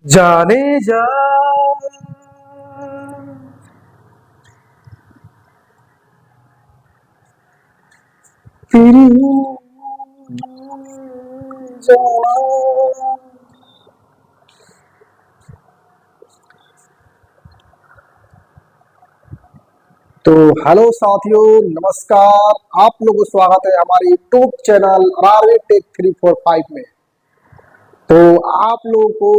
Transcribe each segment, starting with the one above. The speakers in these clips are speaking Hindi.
जाने जा तेरी जाना। तो हेलो साथियों, नमस्कार। आप लोगों को स्वागत है हमारे यूट्यूब चैनल आरआरवी टेक 345 में। तो आप लोगों को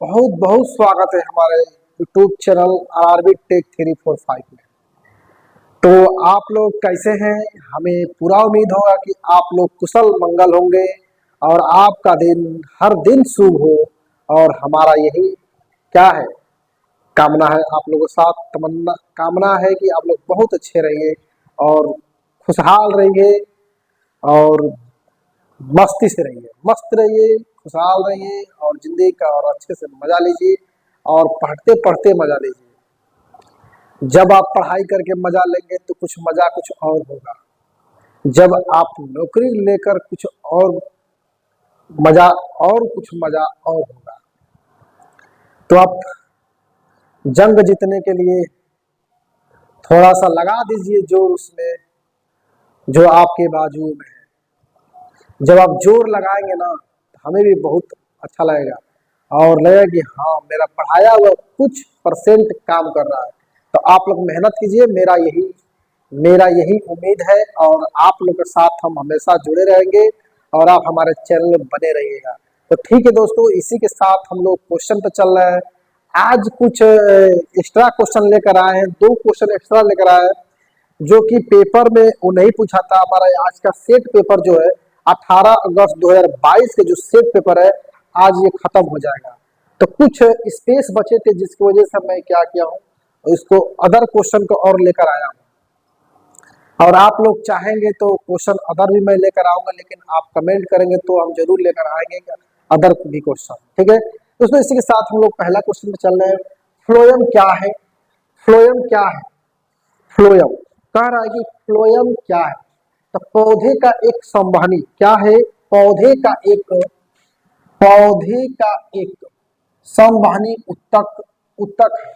बहुत बहुत स्वागत है हमारे यूट्यूब चैनल आरआरवी टेक 345 में। तो आप लोग कैसे हैं? हमें पूरा उम्मीद होगा कि आप लोग कुशल मंगल होंगे और आपका दिन हर दिन शुभ हो। और हमारा यही क्या है, कामना है आप लोगों के साथ। तमन्ना कामना है कि आप लोग बहुत अच्छे रहिए और खुशहाल रहिए और मस्ती से रहिए, मस्त रहिए, खुशहाल रहिए और जिंदगी का और अच्छे से मजा लीजिए और पढ़ते पढ़ते मजा लीजिए। जब आप पढ़ाई करके मजा लेंगे तो कुछ मजा कुछ और होगा। जब आप नौकरी लेकर कुछ और मजा और कुछ मजा और होगा। तो आप जंग जीतने के लिए थोड़ा सा लगा दीजिए जोर उसमें जो आपके बाजू में है। जब आप जोर लगाएंगे ना तो हमें भी बहुत अच्छा लगेगा और लगेगा कि हाँ, मेरा पढ़ाया हुआ कुछ परसेंट काम कर रहा है। तो आप लोग मेहनत कीजिए, मेरा यही उम्मीद है और आप लोग के साथ हम हमेशा जुड़े रहेंगे और आप हमारे चैनल में बने रहिएगा। तो ठीक है दोस्तों, इसी के साथ हम लोग क्वेश्चन पे चल रहे हैं। आज कुछ एक्स्ट्रा क्वेश्चन लेकर आए हैं, 2 क्वेश्चन एक्स्ट्रा लेकर आए हैं जो कि पेपर में वो नहीं पूछा था। हमारा आज का सेट पेपर जो है 18 अगस्त 2022 के जो सेट पेपर है, आज ये खत्म हो जाएगा। तो कुछ स्पेस बचे थे जिसकी वजह से मैं क्या किया हूँ, इसको अदर क्वेश्चन को और लेकर आया हूँ। और आप लोग चाहेंगे तो क्वेश्चन अदर भी मैं लेकर आऊंगा, लेकिन आप कमेंट करेंगे तो हम जरूर लेकर आएंगे अदर भी क्वेश्चन। ठीक है दोस्तों, इसी के साथ हम लोग पहला क्वेश्चन में चल रहे हैं। फ्लोएम क्या है? फ्लोएम क्या है? फ्लोएम कह रहा है कि फ्लोएम क्या है? तो पौधे का एक संवहनी क्या है? पौधे का एक संवहनी उत्तक उत्तक है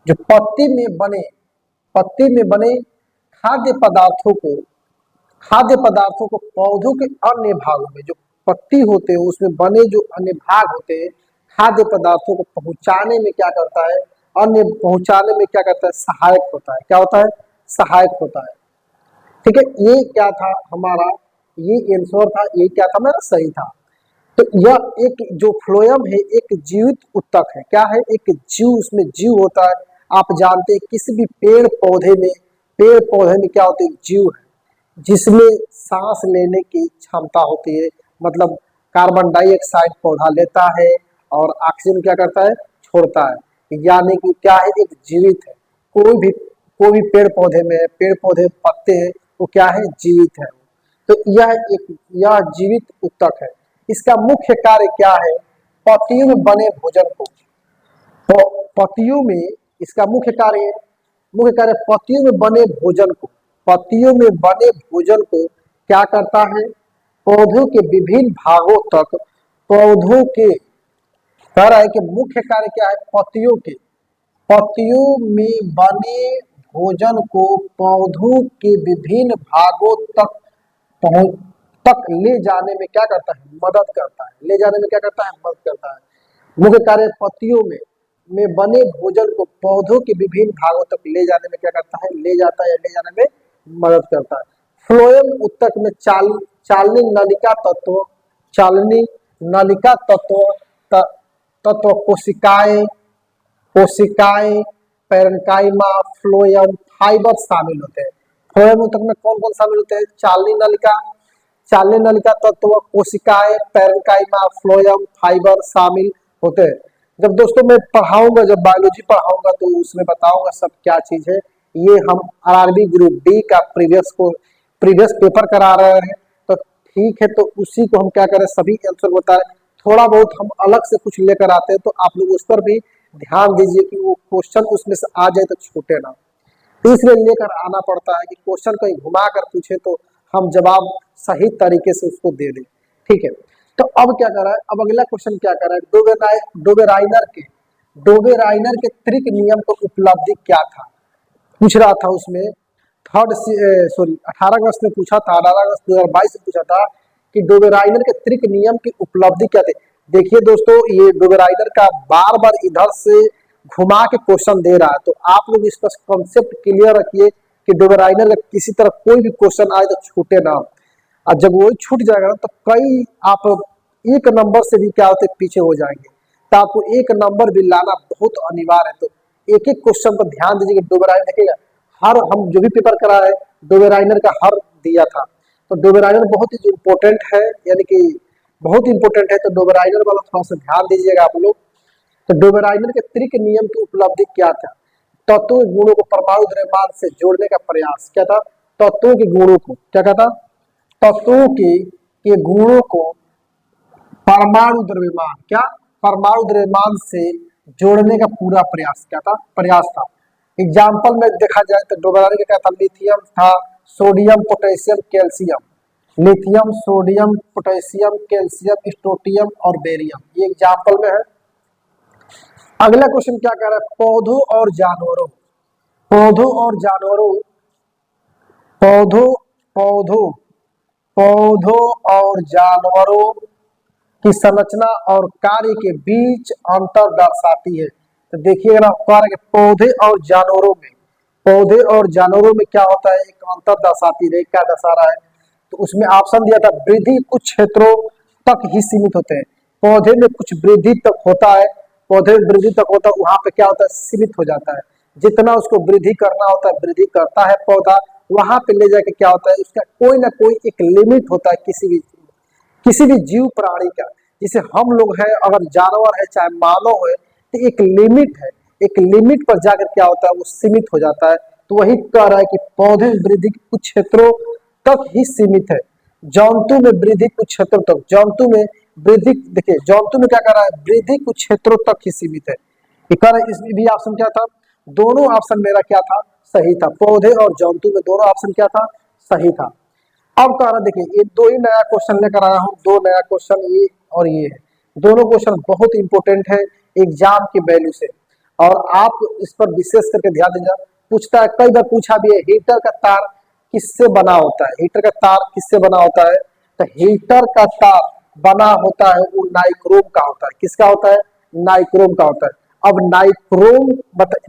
जो पत्ती में बने खाद्य पदार्थों को पौधों के अन्य भागों में, जो पत्ती होते हैं उसमें बने जो अन्य भाग होते हैं, खाद्य पदार्थों को पहुंचाने में क्या करता है, पहुंचाने में क्या करता है, सहायक होता है। क्या होता है? सहायक होता है। ठीक है, ये क्या था हमारा, ये आंसर था, ये क्या था मेरा, सही था। तो यह एक जो फ्लोएम है एक जीवित उत्तक है। क्या है? एक जीव, उसमें जीव होता है। आप जानते हैं किसी भी पेड़ पौधे में क्या होते हैं, जीव है जिसमें सांस लेने की क्षमता होती है। मतलब कार्बन डाइऑक्साइड पौधा लेता है और ऑक्सीजन क्या करता है, छोड़ता है। यानी कि क्या है, एक जीवित है। कोई भी पेड़ पौधे पत्ते हैं, वो क्या है, जीवित है। तो यह जीवित उत्तक है। इसका मुख्य कार्य क्या है? पत्तियों में बने भोजन को, तो पत्तियों में इसका मुख्य कार्य पत्तियों में बने भोजन को क्या करता है, पौधों के विभिन्न भागों तक पौधों के कह रहा है कि मुख्य कार्य क्या है, पत्तियों में बने भोजन को पौधों के विभिन्न भागों पहुंच तक ले जाने में क्या करता है, मदद करता है। ले जाने में क्या करता है, मदद करता है। मुख्य कार्य पत्तियों में बने भोजन को पौधों के विभिन्न भागों तक ले जाने में क्या करता है, ले जाता है या ले जाने में मदद करता है। फ्लोएम उत्तक में चालनी नलिका तत्व कोशिकाएं, पैरेन्काइमा, फ्लोएम, फाइबर शामिल होते हैं। फ्लोएम उत्तक में कौन कौन शामिल होते हैं? चालनी नलिका तत्व, कोशिकाएं, पैरेन्काइमा, फ्लोएम, फाइबर शामिल होते हैं। जब दोस्तों मैं पढ़ाऊंगा, जब बायोलॉजी पढ़ाऊंगा तो उसमें बताऊंगा सब क्या चीज है। ये हम आरआरबी ग्रुप डी का प्रीवियस पेपर करा रहे हैं। तो ठीक है, तो उसी को हम क्या करें, सभी आंसर बता रहे हैं। थोड़ा बहुत हम अलग से कुछ लेकर आते हैं, तो आप लोग उस पर भी ध्यान दीजिए कि वो क्वेश्चन उसमें से आ जाए तो छूटे ना। तो इसलिए लेकर आना पड़ता है कि क्वेश्चन कहीं घुमा कर पूछे तो हम जवाब सही तरीके से उसको दे दें। ठीक है, तो अब क्या कर रहा है, अब अगला क्वेश्चन क्या कर रहा है, डोबेराइनर के त्रिक नियम को उपलब्धि क्या था, पूछ रहा था उसमें। 18 अगस्त में पूछा था, 18 अगस्त 2022 में पूछा था कि डोबेराइनर के त्रिक नियम की उपलब्धि क्या थी। देखिए दोस्तों, ये डोबेराइनर का बार बार इधर से घुमा के क्वेश्चन दे रहा है, तो आप लोग इसका कॉन्सेप्ट क्लियर रखिए कि डोबेराइनर का किसी तरह कोई भी क्वेश्चन आए तो छूटे ना। और जब वो छूट जाएगा ना, तो कई आप एक नंबर से भी क्या होते पीछे हो जाएंगे, तो आपको एक नंबर भी लाना बहुत अनिवार्य है। तो एक एक क्वेश्चन पर ध्यान दीजिए कि डोबेराइनर देखिएगा, हर हम जो भी पेपर करा है डोबेराइनर का हर दिया था। तो डोबेराइनर बहुत ही इंपॉर्टेंट है, यानी कि बहुत इंपॉर्टेंट है, तो डोबेराइनर वाला थोड़ा सा ध्यान दीजिएगा आप लोग। तो डोबेराइनर के त्रिक नियम की उपलब्धि क्या था, तत्वों के गुणों को परमाणु द्रव्यमान से जोड़ने का प्रयास क्या था, तत्वों के गुणों को क्या कहता, तत्वों के गुणों को परमाणु द्रव्यमान क्या, परमाणु द्रव्यमान से जोड़ने का पूरा प्रयास क्या था, प्रयास था। एग्जाम्पल में देखा जाए तो डोबेराइनर क्या था, लिथियम था, sodium potassium calcium, lithium sodium potassium calcium strontium और बेरियम, ये एग्जाम्पल में है। अगला क्वेश्चन क्या कह रहा है, पौधों और जानवरों, पौधों और जानवरों, पौधों पौधों पौधों और जानवरों की संरचना और कार्य के बीच अंतर दर्शाती है। तो देखिएगा ना, कह रहा है कि पौधे और जानवरों में, पौधे और जानवरों में क्या होता है, एक अंतर दर्शाती है, क्या दर्शा रहा है। तो उसमें ऑप्शन दिया था, वृद्धि कुछ क्षेत्रों तक ही सीमित होते हैं, पौधे में कुछ वृद्धि तक होता है, पौधे में वृद्धि तक होता है, वहां पे क्या होता है, सीमित हो जाता है। जितना उसको वृद्धि करना होता है वृद्धि करता है पौधा, वहां पे ले जाके क्या होता है, उसका कोई ना कोई एक लिमिट होता है किसी भी जीव प्राणी का। जैसे हम लोग हैं, अगर जानवर है चाहे मानव है, तो एक लिमिट है, एक लिमिट पर जाकर क्या होता है, वो सीमित हो जाता है। तो वही कह रहा है कि पौधे में वृद्धि कुछ क्षेत्रों तक ही सीमित है, जंतु में वृद्धि कुछ क्षेत्रों तक, जंतु में वृद्धि, देखिए जंतु में क्या कर रहा है, वृद्धि कुछ क्षेत्रों तक ही सीमित है। इसमें भी ऑप्शन क्या था, दोनों ऑप्शन मेरा क्या था, सही था, पौधे और जंतु में दोनों ऑप्शन क्या था, सही था। अब कह रहा, देखिए ये दो ही नया क्वेश्चन लेकर आया हूँ, दो नया क्वेश्चन, ये और ये है, दोनों क्वेश्चन बहुत इंपॉर्टेंट है एग्जाम की वैल्यू से, और आप इस पर विशेष करके ध्यान दीजिए। पूछता है, कई बार पूछा भी है, हीटर का तार किससे बना होता है, हीटर का तार किससे बना होता है, तो हीटर का तार बना होता है वो नाइक्रोम का होता है, किसका होता है, नाइक्रोम का होता है। अब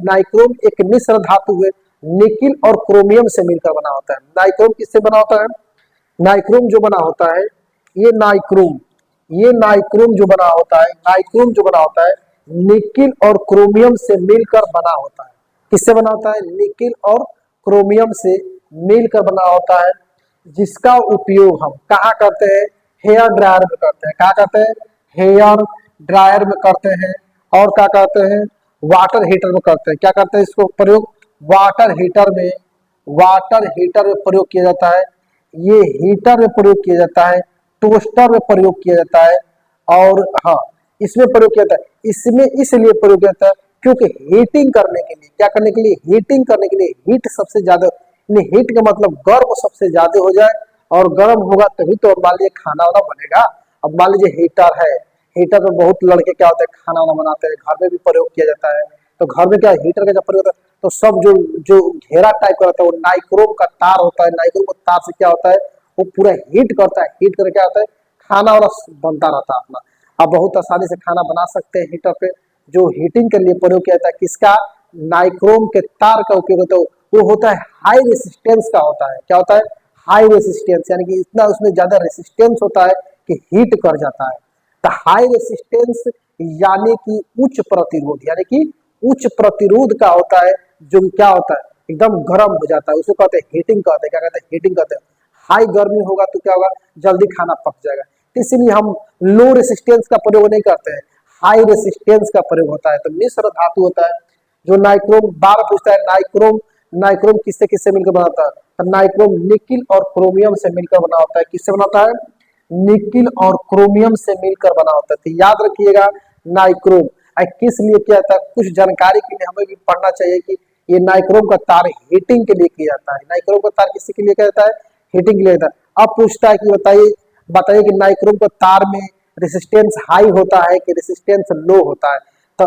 नाइक्रोम एक मिश्र धातु है, निकिल और क्रोमियम से मिलकर बना होता है। नाइक्रोम किससे बना होता है, नाइक्रोम जो बना होता है, ये नाइक्रोम जो बना होता है, नाइक्रोम जो बना होता है निकिल और क्रोमियम से मिलकर बना होता है। किससे बना होता है, निकिल और क्रोमियम से मिलकर बना होता है, जिसका उपयोग हम कहाँ करते हैं, हेयर ड्रायर में करते हैं। कहाँ करते हैं, हेयर ड्रायर में करते हैं, और क्या करते हैं, वाटर हीटर में करते हैं। क्या करते हैं इसको प्रयोग, वाटर हीटर में प्रयोग किया जाता है, ये हीटर में प्रयोग किया जाता है, टोस्टर में प्रयोग किया जाता है, और हाँ इसमें प्रयोग किया जाता है। इसमें इसलिए प्रयोग किया जाता है क्योंकि हीटिंग करने के लिए, क्या करने के लिए, हीटिंग करने के लिए, हीट सबसे ज्यादा, हीट का मतलब गर्म सबसे ज्यादा हो जाए, और गर्म होगा तभी तो मान लीजिए खाना वाना बनेगा। अब मान लीजिए हीटर है, हीटर में बहुत लड़के क्या होते हैं, खाना वाना बनाते हैं, घर में भी प्रयोग किया जाता है। तो घर में क्या हीटर का जब प्रयोग होता है, तो सब जो जो घेरा टाइप का रहता है वो नाइक्रोम का तार होता है, नाइक्रोम का तार से क्या होता है, वो पूरा हीट करता है, हीट करके क्या होता है, खाना वाला बनता रहता है अपना। आप बहुत आसानी से खाना बना सकते हैं हीटर पे। जो हीटिंग के लिए प्रयोग किया जाता है, किसका, नाइक्रोम के तार का उपयोग होता है, वो होता है हाई रेसिस्टेंस का होता है। क्या होता है, हाई रेसिस्टेंस, यानी कि इतना उसमें ज्यादा रेसिस्टेंस होता है कि हीट कर जाता है। तो हाई रेसिस्टेंस यानी कि उच्च प्रतिरोध, यानी कि उच्च प्रतिरोध का होता है, जो क्या होता है, एकदम गर्म हो जाता है, उसको कहते हैं हीटिंग कहते हैं। क्या कहते हैं, हीटिंग कहते हैं। हाई गर्मी होगा तो क्या होगा, जल्दी खाना पक जाएगा। इसलिए हम लो रेसिस्टेंस का प्रयोग नहीं करते हैं, हाई रेसिस्टेंस का प्रयोग होता है। तो मिश्र धातु होता है जो नाइक्रोम, बार पूछता है नाइक्रोम किससे किससे मिलकर बनाता है, तो नाइक्रोम निकिल और क्रोमियम से मिलकर बना होता है। किससे बनाता है, निकिल और क्रोमियम से मिलकर बना होता है। तो याद रखिएगा नाइक्रोम किस लिए किया जाता है, कुछ जानकारी के लिए हमें भी पढ़ना चाहिए कि ये नाइक्रोम का तार हीटिंग के लिए किया जाता है। नाइक्रोम का तार किसी के लिए किया जाता है, हीटिंग के लिए जाता है। अब पूछता है कि बताइए कि नाइक्रोम का तार में रेसिस्टेंस हाई होता है कि रेसिस्टेंस लो होता है। तो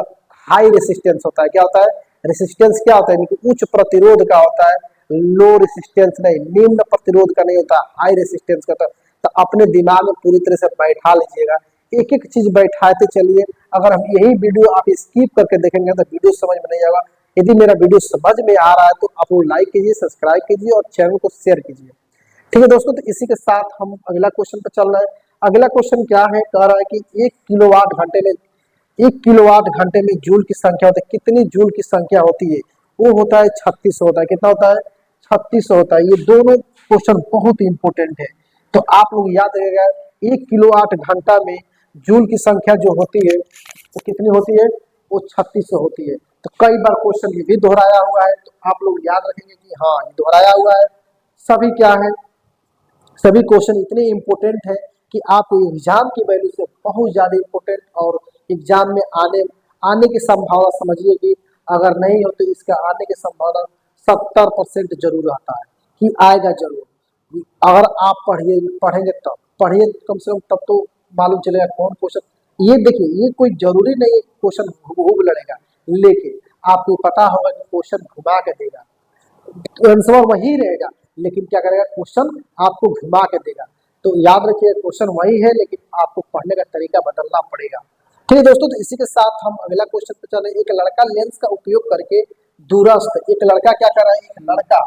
हाई रेसिस्टेंस होता है। क्या होता है? रेसिस्टेंस क्या होता है? यानी कि उच्च प्रतिरोध का होता है, लो रेसिस्टेंस नहीं, निम्न प्रतिरोध का नहीं होता, हाई रेसिस्टेंस का। तो अपने दिमाग में पूरी तरह से बैठा लीजिएगा, एक एक चीज बैठाते चलिए। अगर हम यही वीडियो आप स्किप करके देखेंगे तो वीडियो समझ में नहीं आएगा। यदि मेरा वीडियो समझ में आ रहा है तो आप लोग लाइक कीजिए, सब्सक्राइब कीजिए और चैनल को शेयर कीजिए। ठीक है दोस्तों, तो इसी के साथ हम अगला क्वेश्चन पर चल रहे हैं। अगला क्वेश्चन क्या है? कह रहा है कि 1 किलोवाट घंटे में जूल की संख्या होती है। कितनी जूल की संख्या होती है? वो होता है 3600 होता है। कितना होता है? 3600 होता है। ये दोनों क्वेश्चन बहुत इंपॉर्टेंट है, तो आप लोग याद रखिएगा। 1 किलोवाट घंटा में जूल की संख्या जो होती है वो कितनी होती है? वो 3600 होती है। तो कई बार क्वेश्चन ये भी दोहराया हुआ है, तो आप लोग याद रखेंगे कि हाँ ये दोहराया हुआ है। सभी क्या है? सभी क्वेश्चन इतने इंपॉर्टेंट है कि आपको एग्जाम की वैल्यू से बहुत ज्यादा इंपॉर्टेंट, और एग्जाम में आने की संभावना समझिए कि अगर नहीं हो तो इसका आने की संभावना 70% जरूर आता है कि आएगा जरूर। अगर आप पढ़ेंगे तब पढ़िए कम से कम, तब तो मालूम चलेगा कौन क्वेश्चन। ये देखिए, ये कोई जरूरी नहीं क्वेश्चन हुबहू लड़ेगा, लेकिन आपको पता होगा कि क्वेश्चन घुमा के देगा, आंसर वही रहेगा, लेकिन क्या करेगा? क्वेश्चन आपको घुमा के देगा। तो याद रखिए, क्वेश्चन वही है लेकिन आपको पढ़ने का तरीका बदलना पड़ेगा। ठीक है दोस्तों, तो इसी के साथ हम अगला क्वेश्चन पे चले। एक लड़का लेंस का उपयोग करके दूरस्थ, एक लड़का क्या कर रहा है? एक लड़का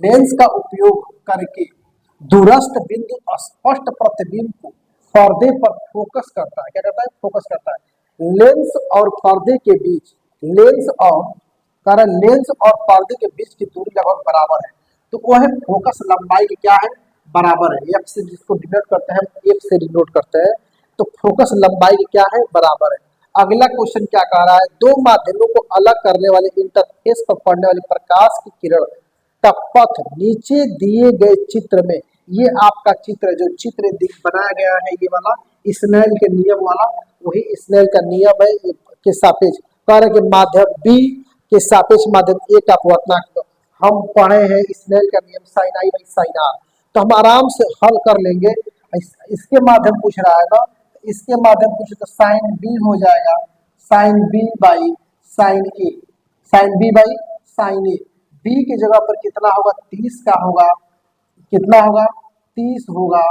लेंस का उपयोग करके दूरस्थ बिंदु स्पष्ट प्रतिबिंब को पर्दे पर फोकस करता है। क्या करता है? फोकस करता है। लेंस और पर्दे के बीच, लेंस और पर्दे के बीच की दूरी लगभग बराबर है। तो वो है फोकस लंबाई की क्या है? बराबर है। एफ से जिसको डिनोट करते हैं, एफ से डिनोट करते हैं, तो फोकस लंबाई की क्या है? बराबर है। अगला क्वेश्चन क्या कह रहा है? दो माध्यमों को अलग करने वाले इंटरफेस पर पड़ने वाली प्रकाश की किरण का पथ नीचे दिए गए चित्र में, ये आपका चित्र जो चित्र बनाया गया है, ये वाला स्नेल के नियम वाला, वही स्नेल का नियम है के सापेक्ष कार्य के माध्यम बी के सापेक्ष माध्यम ए का अपवर्तनांक। हम पढ़े हैं स्नेल का नियम sine i by sine r, तो हम आराम से हल कर लेंगे। इसके माध्यम पूछ रहा है ना, इसके माध्यम पूछे तो साइन बी हो जाएगा sine b by sine a, sine b by sine a. B की जगह पर कितना होगा? 30 का होगा। कितना होगा? 30 होगा।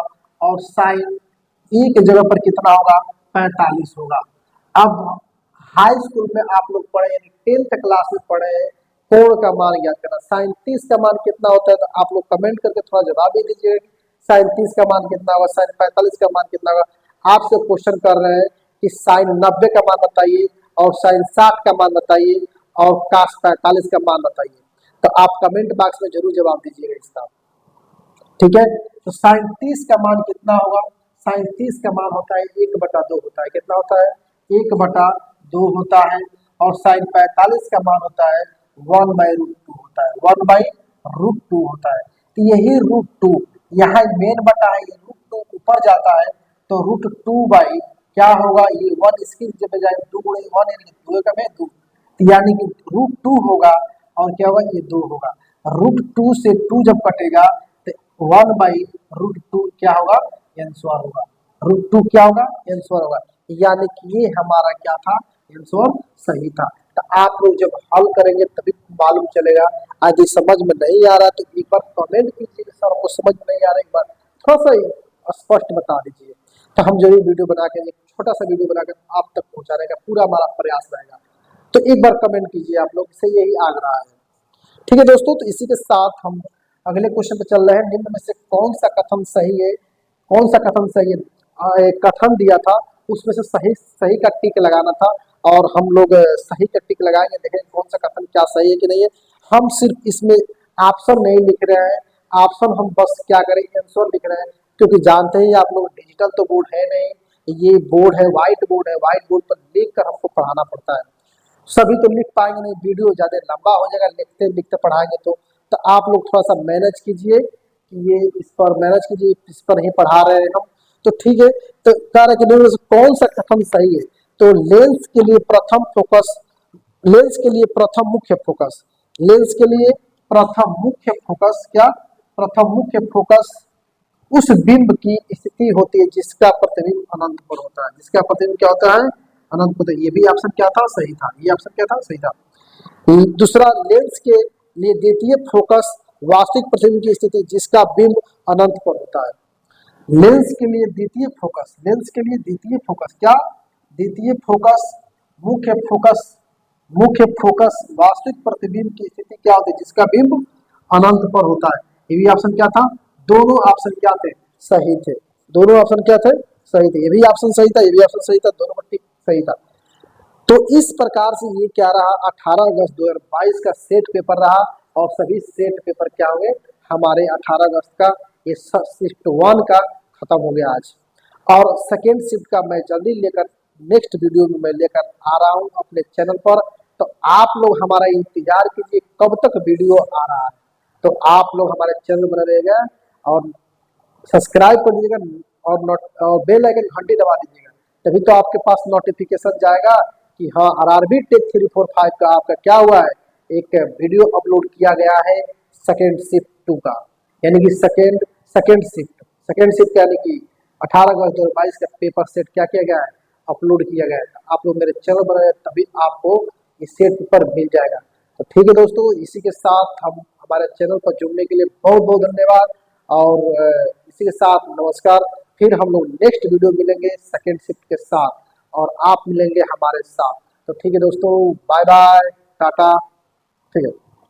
और साइन ए की जगह पर कितना होगा? 45 होगा। अब हाई स्कूल में आप लोग पढ़े, यानी 10th क्लास में पढ़े हैं, कोण का मान ज्ञात करना। साइन 30 का मान कितना होता है? तो आप लोग कमेंट करके थोड़ा जवाब दे दीजिए। साइन 30 का मान कितना होगा? साइन 45 का मान कितना होगा? आपसे क्वेश्चन कर रहे हैं कि साइन 90 का मान बताइए और साइन 60 का मान बताइए और काश 45 का मान बताइए। तो आप कमेंट बॉक्स में जरूर जवाब दीजिएगा इसका। ठीक है, तो साइन 30 का मान कितना होगा? साइन 30 का मान होता है 1/2 होता है। कितना होता है? 1/2 होता है। और साइन 45 का मान होता है 1/√2 होता है। 1/√2 होता है। तो यही √2 यहाँ मेन बटा है, ये √2 ऊपर जाता है तो √2 बाई क्या होगा? ये 1 इसकी बजाय 2 गुणे 1 यानी 2 का में 2, यानी कि √2 होगा। और क्या होगा? ये 2 होगा। √2 से 2 जब कटेगा तो 1/√2 क्या होगा? आंसर होगा। √2 क्या होगा? आंसर होगा। यानी कि ये हमारा क्या था? आंसर सही था। तो आप लोग जब हल करेंगे तभी मालूम चलेगा। आज समझ में नहीं आ रहा तो एक बार कमेंट कीजिए, सर हमको समझ में नहीं आ रहा, एक बार थोड़ा सा स्पष्ट बता दीजिए। तो हम जरूर वीडियो बना के, एक छोटा सा वीडियो बनाकर आप तक पहुंचाने का पूरा हमारा प्रयास रहेगा। तो एक बार कमेंट कीजिए, आप लोग से यही आग्रह है। ठीक है दोस्तों, तो इसी के साथ हम अगले क्वेश्चन पे चल रहे हैं। निम्न में से कौन सा कथन सही है? कौन सा कथन सही है? एक कथन दिया था, उसमें से सही का टिक लगाना था और हम लोग सही का टिक लगाएंगे। देखें कौन सा कथन क्या सही है कि नहीं है। हम सिर्फ इसमें ऑप्शन नहीं लिख रहे हैं, ऑप्शन हम बस क्या करेंगे? आंसर लिख रहे हैं, क्योंकि जानते ही आप लोग डिजिटल तो बोर्ड है नहीं, ये बोर्ड है व्हाइट बोर्ड है। व्हाइट बोर्ड पर लिख कर हमको पढ़ाना पड़ता है। सभी तो लिख पाएंगे नहीं, वीडियो ज्यादा लंबा हो जाएगा लिखते लिखते पढ़ाएंगे तो आप लोग थोड़ा सा मैनेज कीजिए कि ये इस पर मैनेज कीजिए, इस पर ही पढ़ा रहे हैं हम। तो ठीक है, तो कह रहे कि कौन सा कथन सही है? तो लेंस के लिए प्रथम फोकस, लेंस के लिए प्रथम मुख्य फोकस, लेंस के लिए प्रथम मुख्य फोकस क्या? प्रथम मुख्य फोकस उस बिंब की स्थिति होती है जिसका प्रतिबिंब अनंत पर होता है। जिसका प्रतिबिंब क्या होता है? अनंत पर। ये भी ऑप्शन क्या था? सही था। ये ऑप्शन क्या था? सही था। दूसरा, लेंस के लिए द्वितीय फोकस वास्तविक प्रतिबिंब की स्थिति जिसका बिंब अनंत पर होता है। लेंस के लिए द्वितीय फोकस, लेंस के लिए द्वितीय फोकस क्या? द्वितीय फोकस, मुख्य फोकस, मुख्य फोकस वास्तविक प्रतिबिंब की स्थिति क्या होती है? जिसका बिंब अनंत पर होता है। ये भी ऑप्शन क्या था? दोनों ऑप्शन क्या थे? सही थे। दोनों ऑप्शन क्या थे? सही थे। ये भी ऑप्शन सही था, ये भी ऑप्शन सही था, दोनों पट्टी सही था। तो इस प्रकार से ये क्या रहा? 18 अगस्त 2022 का सेट पेपर रहा और सभी सेट पेपर क्या हुए हमारे 18 अगस्त का। ये शिफ्ट 1 का खत्म हो गया आज, और सेकेंड शिफ्ट का मैं जल्दी लेकर नेक्स्ट वीडियो में मैं लेकर आ रहा हूँ अपने चैनल पर। तो आप लोग हमारा इंतजार कीजिए कब तक वीडियो आ रहा है। तो आप लोग हमारे चैनल बने रहिएगा और सब्सक्राइब कर दीजिएगा और बेल आइकन घंटी दबा दीजिएगा, तभी तो आपके पास नोटिफिकेशन जाएगा कि हाँ आरआरबी टेक 345 का आपका क्या हुआ है, एक वीडियो अपलोड किया गया है सेकेंड शिफ्ट 2 का, यानी कि सेकेंड शिफ्ट यानी कि 18 अगस्त 2022 का पेपर सेट क्या किया गया है? अपलोड किया गया है। आप लोग मेरे चैनल पर रहे तभी आपको इस सेट पेपर मिल जाएगा। तो ठीक है दोस्तों, इसी के साथ हम हमारे चैनल पर जुड़ने के लिए बहुत बहुत धन्यवाद, और इसी के साथ नमस्कार। फिर हम लोग नेक्स्ट वीडियो मिलेंगे सेकेंड शिफ्ट के साथ और आप मिलेंगे हमारे साथ। तो ठीक है दोस्तों, बाय बाय, टाटा। ठीक है।